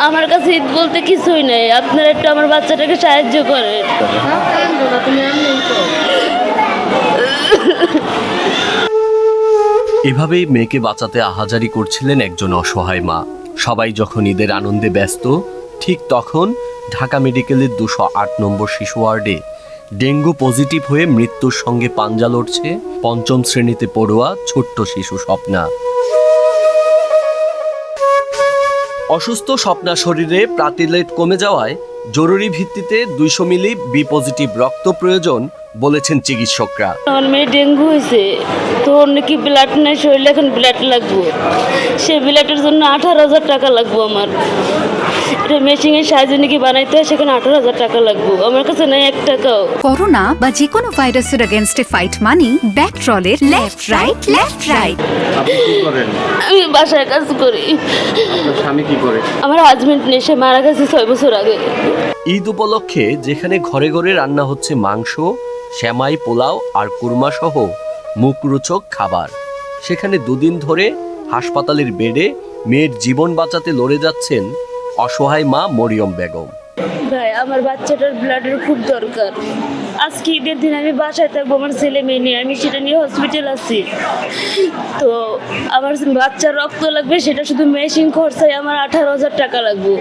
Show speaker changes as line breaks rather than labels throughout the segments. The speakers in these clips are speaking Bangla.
আমার কাছে ঈদ বলতে কিছুই নেই, আপনারা একটু আমার বাচ্চাটাকে সাহায্য করেন।
এভাবেই মেয়েকে বাঁচাতে আহাজারি করছিলেন একজন অসহায় মা। সবাই যখন ঈদের আনন্দে ব্যস্ত, ঠিক তখন ঢাকা মেডিকেলের 208 নম্বর শিশু ওয়ার্ডে ডেঙ্গু পজিটিভ হয়ে মৃত্যুর সঙ্গে পাঞ্জা লড়ছে 5ম শ্রেণীতে পড়ুয়া ছোট্ট শিশু স্বপ্না। অসুস্থ স্বপ্না শরীরে প্লাটিলেট কমে যাওয়ায় জরুরি ভিত্তিতে 200 মিলি বি পজিটিভ রক্ত প্রয়োজন বলেছেন চিকিৎসকরা।
আমার মেয়ে ডেঙ্গু হয়েছে, তো ওর নাকি ব্লাড নেই শরীরে, এখন ব্লাড লাগবে। সে ব্লাডের জন্য 18,000 টাকা লাগবে আমার। এটা মেশিনের সাহায্যে নাকি বানাইতে হয়, সেখানে 18,000 টাকা লাগবে। আমার কাছে নাই 1 টাকাও।
করোনা বা যে কোনো ভাইরাসের এগেইনস্টে ফাইট মানি ব্যাকট্রলের লেফট রাইট লেফট রাইট।
আপনি কি করেন?
আমি বাসায় কাজ করি।
আপনার স্বামী কি করে?
আমার হাজবেন্ড নেই, সে মারা গেছে 6 বছর আগে।
ঈদ উপলক্ষে যেখানে ঘরে ঘরে রান্না হচ্ছে মাংস, সেমাই, পোলাও আর কুরমা সহ মুখরোচক খাবার, সেখানে 2 দিন ধরে হাসপাতালের বেডে মেয়ের জীবন বাঁচাতে লড়ে যাচ্ছেন অসহায় মা মরিয়ম বেগম।
ভাই, আমার বাচ্চাটার ব্লাডের খুব দরকার। আজকে ঈদের দিন আমি বাসায় থাকবো, আমার ছেলে মেয়ে নিয়ে, আমি সেটা নিয়ে হসপিটাল আছি। তো আমার বাচ্চার রক্ত লাগবে, সেটা শুধু মেশিন খরচায় আমার 18,000 টাকা লাগবে।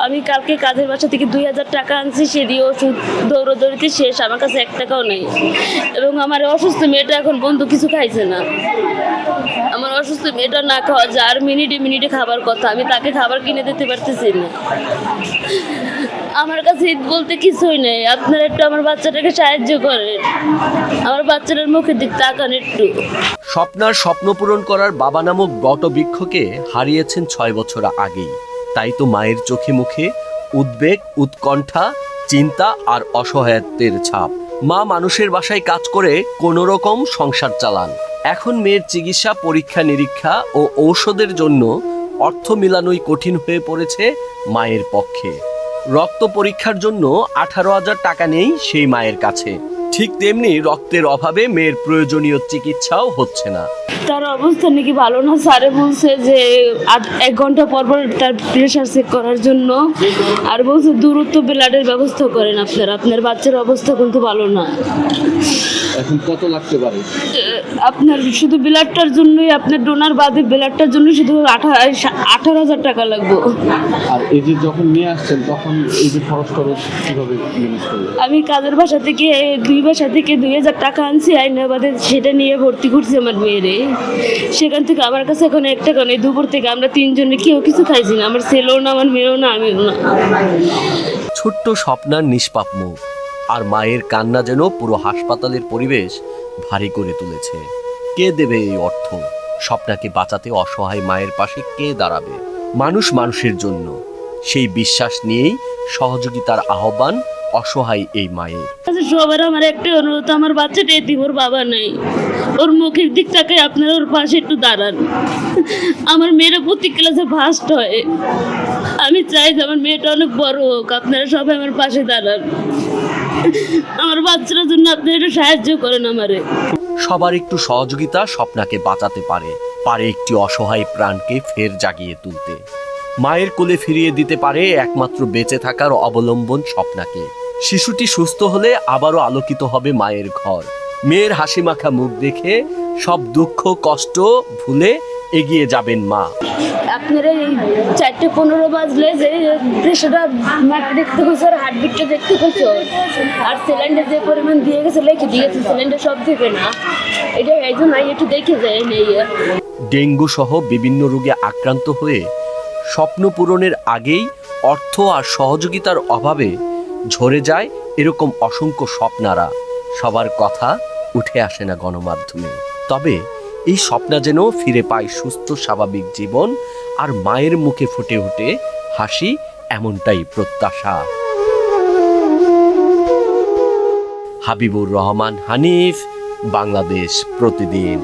আমি কালকে কাজের বাসা থেকে 2,000 টাকা আনছি, সে দিয়ে ওষুধ দৌড়োদৌড়িতে শেষ, আমার কাছে 1 টাকাও নেই। এবং আমার অসুস্থ মেয়েটা এখন পর্যন্ত কিছু খাইছে না। আমার অসুস্থ মেয়েটা না খাওয়া যায়, আর মিনিটে মিনিটে খাবার কথা, আমি তাকে খাবার কিনে দিতে পারতেছি না। আমার কাছে ঈদ বলতে কিছুই নেই, আপনারা একটু আমার বাচ্চাটাকে সাহায্য করেন। আমার বাচ্চাটার মুখের দিক তাকান একটু।
স্বপ্নার স্বপ্ন পূরণ করার বাবা নামক বটবৃক্ষকে হারিয়েছেন 6 বছর আগেই। তাই তো মায়ের চোখে মুখে উদ্বেগ, উৎকণ্ঠা, চিন্তা আর অসহায়ত্বের ছাপ। মা মানুষের বাসায় কাজ করে কোনো রকম সংসার চালান। এখন মেয়ের চিকিৎসা, পরীক্ষা নিরীক্ষা ও ঔষধের জন্য অর্থ মিলানোই কঠিন হয়ে পড়েছে মায়ের পক্ষে। রক্ত পরীক্ষার জন্য 18,000 টাকা নেই সেই মায়ের কাছে। ঠিক তেমনি রক্তের অভাবে মেয়ের প্রয়োজনীয় চিকিৎসাও হচ্ছে না।
তার অবস্থা নাকি ভালো না, স্যারে বলছে যে 1 ঘন্টা পর পর তার প্রেশার চেক করার জন্য, আর বলছে দূরত্ব ব্লাডের ব্যবস্থা করেন আপনারা, আপনার বাচ্চার অবস্থা কিন্তু ভালো না।
এখন কত লাগতে পারে?
আপনার শুধু ব্লাডটার জন্যই, আপনার ডোনার বাদে ব্লাডটার জন্য শুধু 18,000 টাকা লাগবে।
আর এই যে যখন নিয়ে আসছেন তখন এই যে খরচ কিভাবে ম্যানেজ করবেন?
আমি কাজের বাসা থেকে 2,000 টাকা আনছি আইনাবাদে, সেটা নিয়ে ভর্তি করছি আমার মেয়েরে। সেখান থেকে আমার কাছে এখন 1 টাকা নেই। দুপুর থেকে আমরা 3 জনে কেউ কিছু খাইছি না, আমার ছেলেও না, আমার মেয়েও না, আমিও না।
ছোট্ট স্বপ্নার নিষ্পাপ মুখ আর মায়ের কান্না যেন পুরো হাসপাতালের পরিবেশ ভারী করে তুলেছে। কে দেবে এই অর্থ? স্বপ্নাকে বাঁচাতে অসহায় মায়ের পাশে কে দাঁড়াবে? মানুষ মানুষের জন্য, সেই বিশ্বাস নিয়েই সহযোগিতার আহ্বান অসহায় এই মায়ের।
সবার আমার একটা অনুরোধ, আমার বাচ্চাটা এতিম, ওর বাবা নেই, ওর মুখের দিক তাকায় আপনারা ওর পাশে একটু দাঁড়ান। আমার মেয়েরা প্রতি ক্লাসে ফার্স্ট হয়, আমি চাই যে আমার মেয়েটা অনেক বড় হোক, আপনারা সবাই আমার পাশে দাঁড়ান। আমার বাচ্চাটার জন্য আপনারা একটু সাহায্য করেন আমারে।
সবার একটু সহযোগিতা স্বপ্নাকে বাঁচাতে পারে একটি অসহায় প্রাণকে ফের জাগিয়ে তুলতে। মায়ের কোলে ফিরিয়ে দিতে পারে একমাত্র বেঁচে থাকার অবলম্বন স্বপ্নাকে। শিশুটি সুস্থ হলে আবারও আলোকিত হবে মায়ের ঘর। মেয়ের হাসি মাখা মুখ দেখে সব দুঃখ কষ্ট ভুলে এগিয়ে যাবেন মা।
আপনারা এই 4:15 বাজলে যে প্রেশারটা দেখতে হচ্ছে, আর হার্টবিটটা দেখতে হচ্ছে, আর সিলিন্ডার যে পরিমাণ দিয়ে গেছে, লিখে দিয়েছে, সিলিন্ডার সব দেবে না, এটা এই জন্য একটু দেখে যায় নেই।
ডেঙ্গু সহ বিভিন্ন রোগে আক্রান্ত হয়ে স্বপ্ন পূরণের আগেই অর্থ আর সহযোগিতার অভাবে ঝরে যায় এরকম অসংখ্য স্বপ্নারা। সবার কথা উঠে আসে না গণমাধ্যমে, তবে এই স্বপ্না যেন ফিরে পায় সুস্থ স্বাভাবিক জীবন, আর মায়ের মুখে ফুটে ওঠে হাসি, এমনটাই প্রত্যাশা। হাবিবুর রহমান, হানিফ, বাংলাদেশ প্রতিদিন।